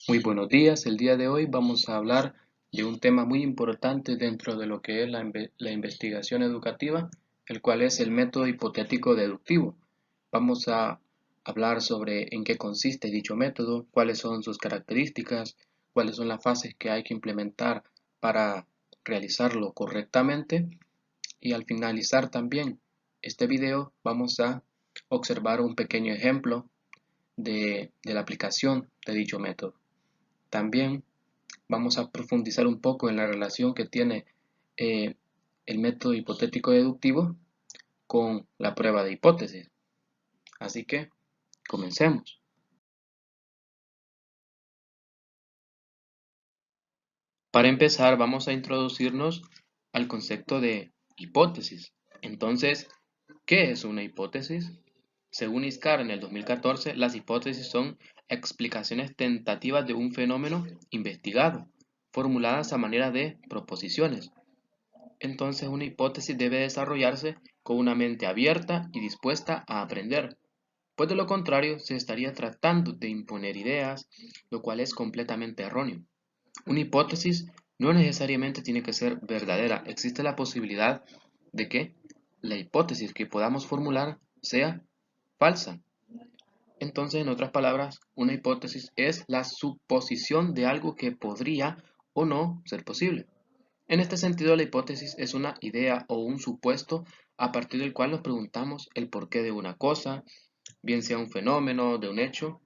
Muy buenos días. El día de hoy vamos a hablar de un tema muy importante dentro de lo que es la investigación educativa, el cual es el método hipotético deductivo. Vamos a hablar sobre en qué consiste dicho método, cuáles son sus características, cuáles son las fases que hay que implementar para realizarlo correctamente y al finalizar también este video vamos a observar un pequeño ejemplo de la aplicación de dicho método. También vamos a profundizar un poco en la relación que tiene eh, el método hipotético deductivo con la prueba de hipótesis. Así que comencemos. Para empezar, vamos a introducirnos al concepto de hipótesis. Entonces, ¿qué es una hipótesis? Según ISCAR en el 2014, las hipótesis son explicaciones tentativas de un fenómeno investigado, formuladas a manera de proposiciones. Entonces una hipótesis debe desarrollarse con una mente abierta y dispuesta a aprender, pues de lo contrario se estaría tratando de imponer ideas, lo cual es completamente erróneo. Una hipótesis no necesariamente tiene que ser verdadera, existe la posibilidad de que la hipótesis que podamos formular sea falsa. Entonces, en otras palabras, una hipótesis es la suposición de algo que podría o no ser posible. En este sentido, la hipótesis es una idea o un supuesto a partir del cual nos preguntamos el porqué de una cosa, bien sea un fenómeno, de un hecho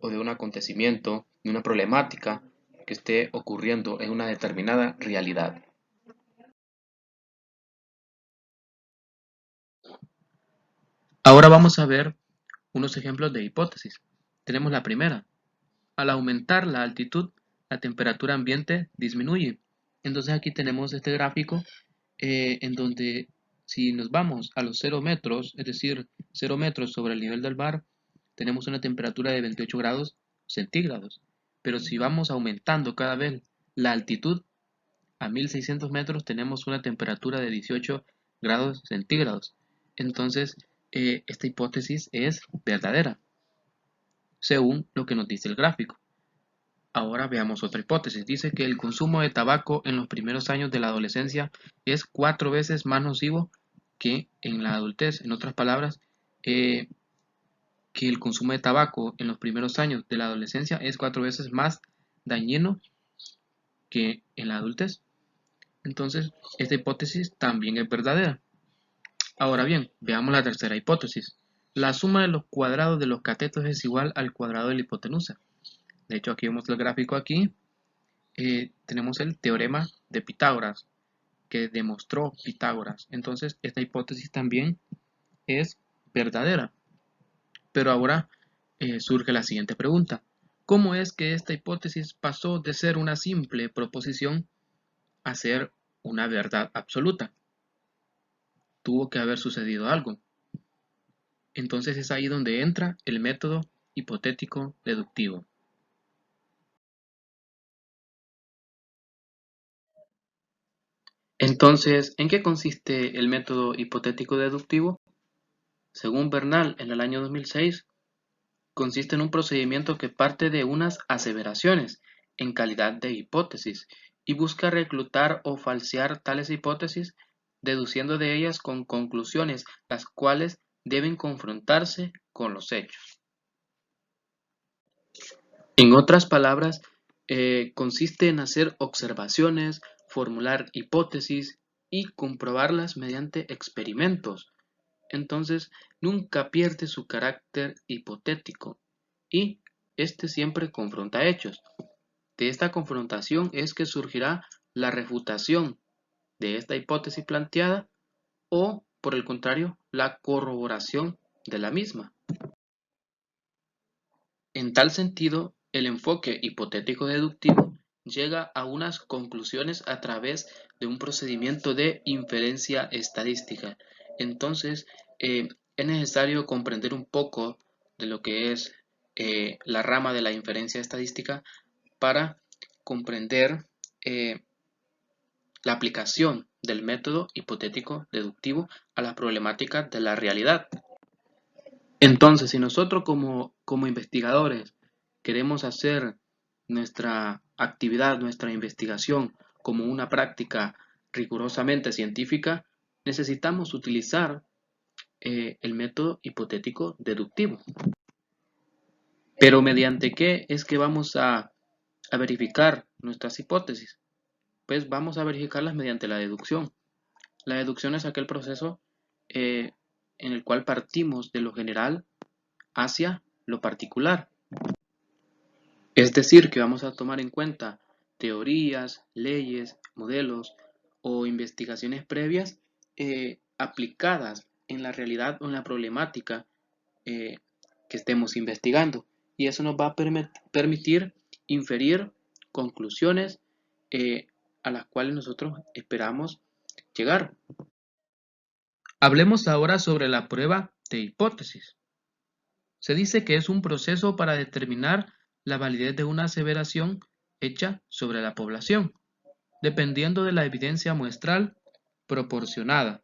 o de un acontecimiento, de una problemática que esté ocurriendo en una determinada realidad. Ahora vamos a ver unos ejemplos de hipótesis. Tenemos la primera. Al aumentar la altitud, la temperatura ambiente disminuye. Entonces aquí tenemos este gráfico en donde si nos vamos a los 0 metros, es decir, 0 metros sobre el nivel del mar, tenemos una temperatura de 28 grados centígrados. Pero si vamos aumentando cada vez la altitud, a 1600 metros tenemos una temperatura de 18 grados centígrados. Entonces, esta hipótesis es verdadera, según lo que nos dice el gráfico. Ahora veamos otra hipótesis. Dice que el consumo de tabaco en los primeros años de la adolescencia es 4 veces más nocivo que en la adultez. En otras palabras, eh, que el consumo de tabaco en los primeros años de la adolescencia es 4 veces más dañino que en la adultez. Entonces, esta hipótesis también es verdadera. Ahora bien, veamos la tercera hipótesis. La suma de los cuadrados de los catetos es igual al cuadrado de la hipotenusa. De hecho, aquí vemos el gráfico aquí. Tenemos el teorema de Pitágoras, que demostró Pitágoras. Entonces, esta hipótesis también es verdadera. Pero ahora surge la siguiente pregunta. ¿Cómo es que esta hipótesis pasó de ser una simple proposición a ser una verdad absoluta? Tuvo que haber sucedido algo. Entonces es ahí donde entra el método hipotético deductivo. Entonces, ¿en qué consiste el método hipotético deductivo? Según Bernal, en el año 2006, consiste en un procedimiento que parte de unas aseveraciones en calidad de hipótesis y busca reclutar o falsear tales hipótesis, deduciendo de ellas con conclusiones las cuales deben confrontarse con los hechos. En otras palabras, consiste en hacer observaciones, formular hipótesis y comprobarlas mediante experimentos. Entonces, nunca pierde su carácter hipotético y este siempre confronta hechos. De esta confrontación es que surgirá la refutación de esta hipótesis planteada o, por el contrario, la corroboración de la misma. En tal sentido, el enfoque hipotético-deductivo llega a unas conclusiones a través de un procedimiento de inferencia estadística. Entonces, es necesario comprender un poco de lo que es la rama de la inferencia estadística para comprender la aplicación del método hipotético-deductivo a las problemáticas de la realidad. Entonces, si nosotros como investigadores queremos hacer nuestra actividad, nuestra investigación como una práctica rigurosamente científica, necesitamos utilizar el método hipotético deductivo. Pero ¿mediante qué es que vamos a verificar nuestras hipótesis? Pues vamos a verificarlas mediante la deducción. La deducción es aquel proceso en el cual partimos de lo general hacia lo particular. Es decir, que vamos a tomar en cuenta teorías, leyes, modelos o investigaciones previas aplicadas en la realidad o en la problemática que estemos investigando. Y eso nos va a permitir inferir conclusiones a las cuales nosotros esperamos llegar. Hablemos ahora sobre la prueba de hipótesis. Se dice que es un proceso para determinar la validez de una aseveración hecha sobre la población, dependiendo de la evidencia muestral proporcionada.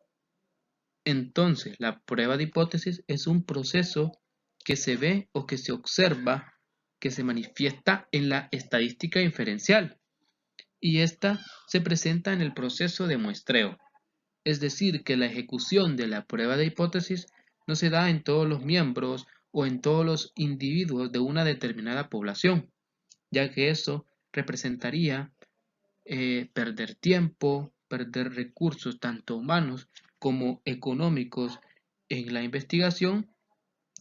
Entonces, la prueba de hipótesis es un proceso que se ve o que se observa, que se manifiesta en la estadística inferencial, y esta se presenta en el proceso de muestreo. Es decir, que la ejecución de la prueba de hipótesis no se da en todos los miembros o en todos los individuos de una determinada población, ya que eso representaría perder tiempo, perder recursos tanto humanos como económicos en la investigación.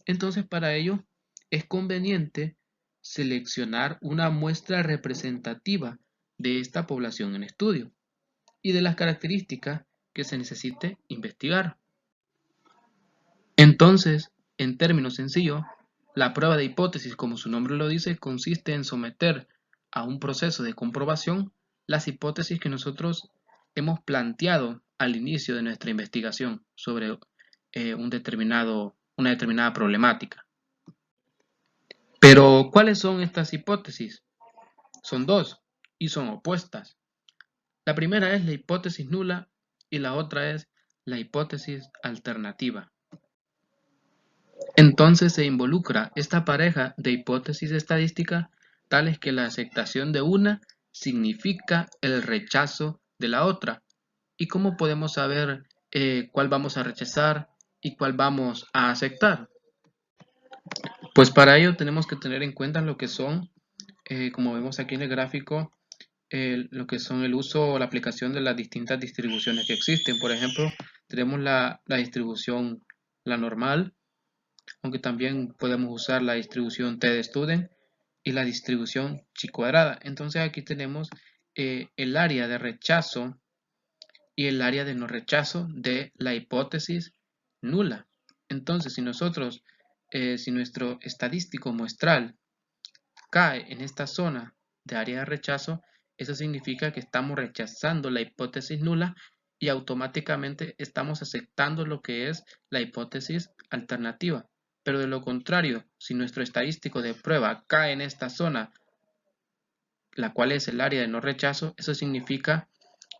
Entonces, para ello es conveniente seleccionar una muestra representativa de esta población en estudio y de las características que se necesite investigar. Entonces, en términos sencillos, la prueba de hipótesis, como su nombre lo dice, consiste en someter a un proceso de comprobación las hipótesis que nosotros hemos planteado al inicio de nuestra investigación sobre una determinada problemática. Pero, ¿cuáles son estas hipótesis? Son dos y son opuestas. La primera es la hipótesis nula y la otra es la hipótesis alternativa. Entonces se involucra esta pareja de hipótesis estadísticas tales que la aceptación de una significa el rechazo de la otra. ¿Y cómo podemos saber cuál vamos a rechazar y cuál vamos a aceptar? Pues para ello tenemos que tener en cuenta lo que son, como vemos aquí en el gráfico, lo que son el uso o la aplicación de las distintas distribuciones que existen. Por ejemplo, tenemos la distribución, la normal, aunque también podemos usar la distribución T de Student y la distribución chi cuadrada. Entonces aquí tenemos el área de rechazo y el área de no rechazo de la hipótesis nula. Entonces, si nuestro estadístico muestral cae en esta zona de área de rechazo, eso significa que estamos rechazando la hipótesis nula y automáticamente estamos aceptando lo que es la hipótesis alternativa. Pero de lo contrario, si nuestro estadístico de prueba cae en esta zona, la cual es el área de no rechazo, eso significa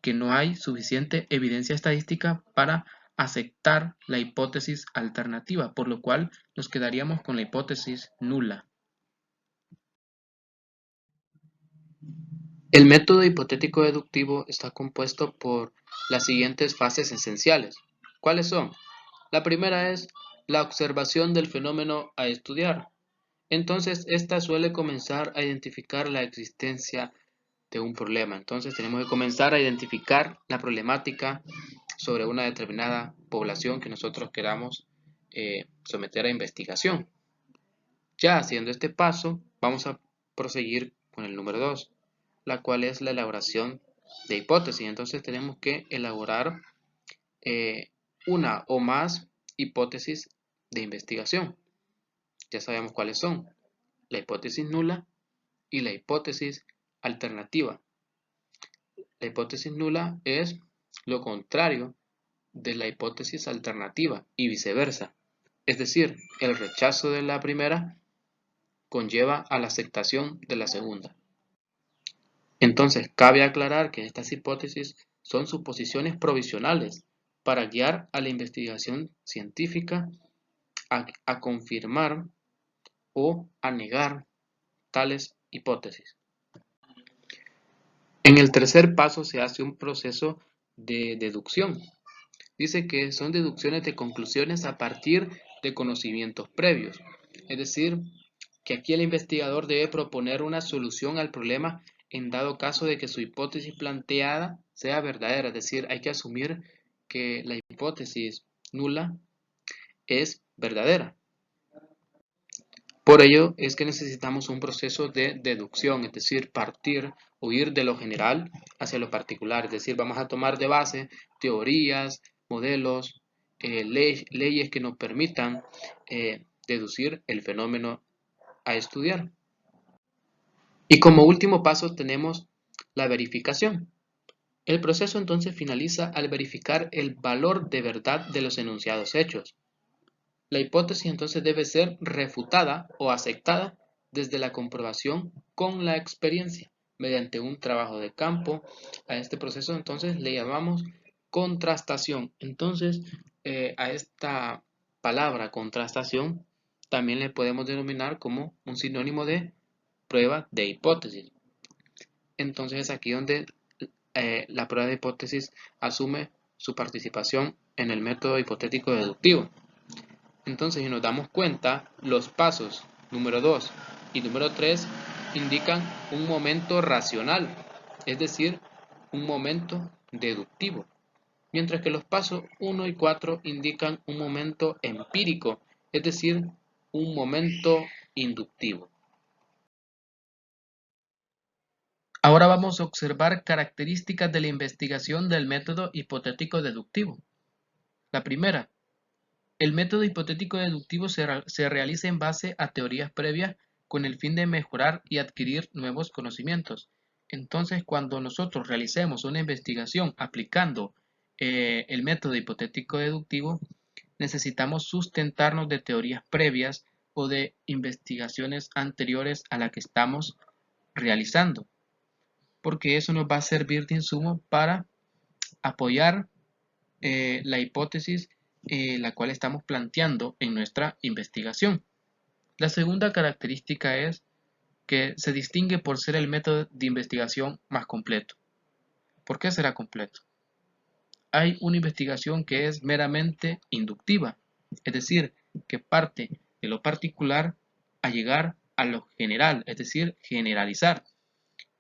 que no hay suficiente evidencia estadística para aceptar la hipótesis alternativa, por lo cual nos quedaríamos con la hipótesis nula. El método hipotético deductivo está compuesto por las siguientes fases esenciales. ¿Cuáles son? La primera es la observación del fenómeno a estudiar. Entonces, esta suele comenzar a identificar la existencia de un problema. Entonces, tenemos que comenzar a identificar la problemática sobre una determinada población que nosotros queramos someter a investigación. Ya haciendo este paso, vamos a proseguir con el número 2, la cual es la elaboración de hipótesis. Entonces tenemos que elaborar una o más hipótesis de investigación. Ya sabemos cuáles son: la hipótesis nula y la hipótesis alternativa. La hipótesis nula es lo contrario de la hipótesis alternativa y viceversa. Es decir, el rechazo de la primera conlleva a la aceptación de la segunda. Entonces, cabe aclarar que estas hipótesis son suposiciones provisionales para guiar a la investigación científica a confirmar o a negar tales hipótesis. En el tercer paso se hace un proceso de deducción. Dice que son deducciones de conclusiones a partir de conocimientos previos. Es decir, que aquí el investigador debe proponer una solución al problema en dado caso de que su hipótesis planteada sea verdadera. Es decir, hay que asumir que la hipótesis nula es verdadera. Por ello es que necesitamos un proceso de deducción, es decir, partir o ir de lo general hacia lo particular. Es decir, vamos a tomar de base teorías, modelos, leyes que nos permitan deducir el fenómeno a estudiar. Y como último paso tenemos la verificación. El proceso entonces finaliza al verificar el valor de verdad de los enunciados hechos. La hipótesis entonces debe ser refutada o aceptada desde la comprobación con la experiencia, mediante un trabajo de campo. A este proceso entonces le llamamos contrastación. Entonces, a esta palabra contrastación también le podemos denominar como un sinónimo de prueba de hipótesis. Entonces es aquí donde la prueba de hipótesis asume su participación en el método hipotético deductivo. Entonces, si nos damos cuenta, los pasos número 2 y número 3 indican un momento racional, es decir, un momento deductivo, mientras que los pasos 1 y 4 indican un momento empírico, es decir, un momento inductivo. Ahora vamos a observar características de la investigación del método hipotético deductivo. La primera, el método hipotético deductivo se realiza en base a teorías previas con el fin de mejorar y adquirir nuevos conocimientos. Entonces, cuando nosotros realicemos una investigación aplicando el método hipotético deductivo, necesitamos sustentarnos de teorías previas o de investigaciones anteriores a la que estamos realizando, porque eso nos va a servir de insumo para apoyar la hipótesis la cual estamos planteando en nuestra investigación. La segunda característica es que se distingue por ser el método de investigación más completo. ¿Por qué será completo? Hay una investigación que es meramente inductiva, es decir, que parte de lo particular a llegar a lo general, es decir, generalizar.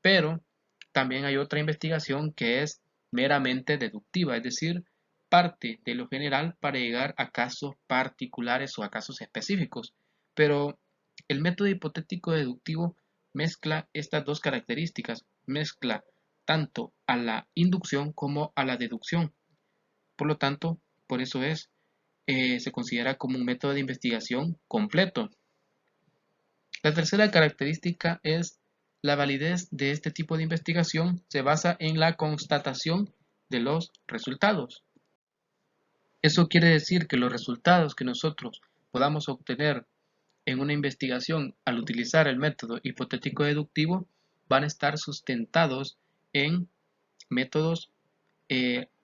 Pero también hay otra investigación que es meramente deductiva, es decir, parte de lo general para llegar a casos particulares o a casos específicos. Pero el método hipotético deductivo mezcla estas dos características, mezcla tanto a la inducción como a la deducción. Por lo tanto, por eso se considera como un método de investigación completo. La tercera característica es la validez de este tipo de investigación se basa en la constatación de los resultados. Eso quiere decir que los resultados que nosotros podamos obtener en una investigación al utilizar el método hipotético deductivo van a estar sustentados en métodos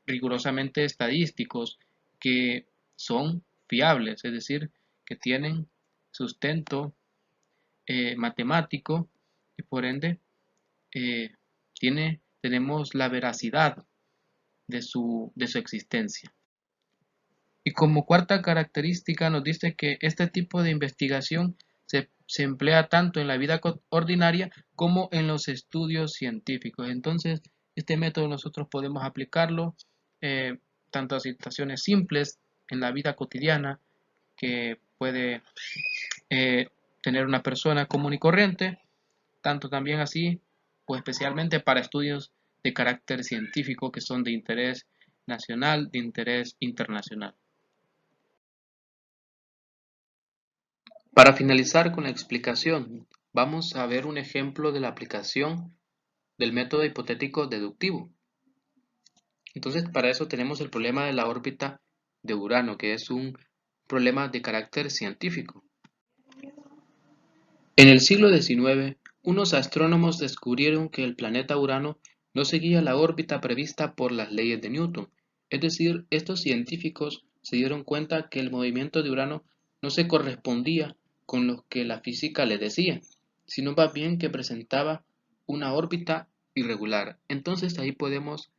rigurosamente estadísticos que son fiables, es decir, que tienen sustento matemático y por ende eh, tenemos la veracidad de su existencia. Y como cuarta característica nos dice que este tipo de investigación se emplea tanto en la vida ordinaria como en los estudios científicos. Entonces, este método nosotros podemos aplicarlo tanto a situaciones simples en la vida cotidiana que puede tener una persona común y corriente, tanto también así, pues especialmente para estudios de carácter científico que son de interés nacional, de interés internacional. Para finalizar con la explicación, vamos a ver un ejemplo de la aplicación del método hipotético deductivo. Entonces, para eso tenemos el problema de la órbita de Urano, que es un problema de carácter científico. En el siglo XIX, unos astrónomos descubrieron que el planeta Urano no seguía la órbita prevista por las leyes de Newton. Es decir, estos científicos se dieron cuenta que el movimiento de Urano no se correspondía con lo que la física le decía, sino más bien que presentaba una órbita irregular. Entonces ahí podemos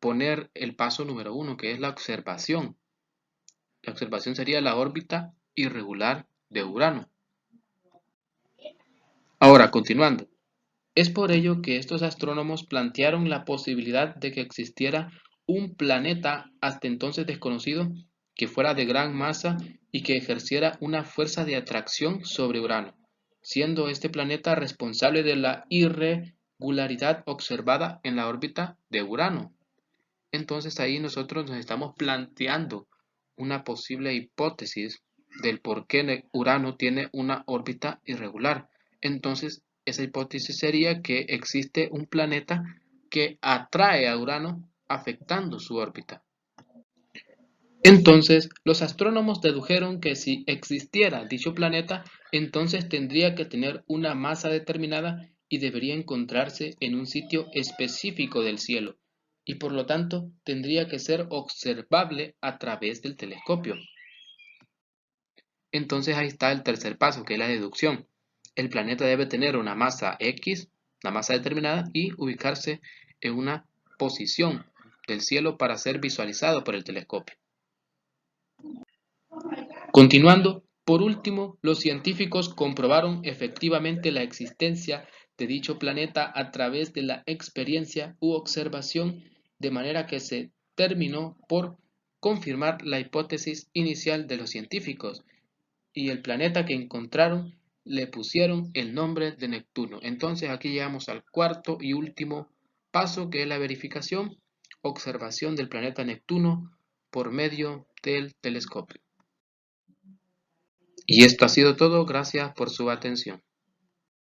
poner el paso número 1, que es la observación. La observación sería la órbita irregular de Urano. Ahora, continuando. Es por ello que estos astrónomos plantearon la posibilidad de que existiera un planeta hasta entonces desconocido que fuera de gran masa y que ejerciera una fuerza de atracción sobre Urano, siendo este planeta responsable de la irregularidad observada en la órbita de Urano. Entonces ahí nosotros nos estamos planteando una posible hipótesis del por qué Urano tiene una órbita irregular. Entonces esa hipótesis sería que existe un planeta que atrae a Urano afectando su órbita. Entonces, los astrónomos dedujeron que si existiera dicho planeta, entonces tendría que tener una masa determinada y debería encontrarse en un sitio específico del cielo, y por lo tanto tendría que ser observable a través del telescopio. Entonces ahí está el tercer paso, que es la deducción. El planeta debe tener una masa X, una masa determinada, y ubicarse en una posición del cielo para ser visualizado por el telescopio. Continuando, por último, los científicos comprobaron efectivamente la existencia de dicho planeta a través de la experiencia u observación, de manera que se terminó por confirmar la hipótesis inicial de los científicos, y el planeta que encontraron le pusieron el nombre de Neptuno. Entonces aquí llegamos al cuarto y último paso, que es la verificación, observación del planeta Neptuno por medio del telescopio. Y esto ha sido todo, gracias por su atención.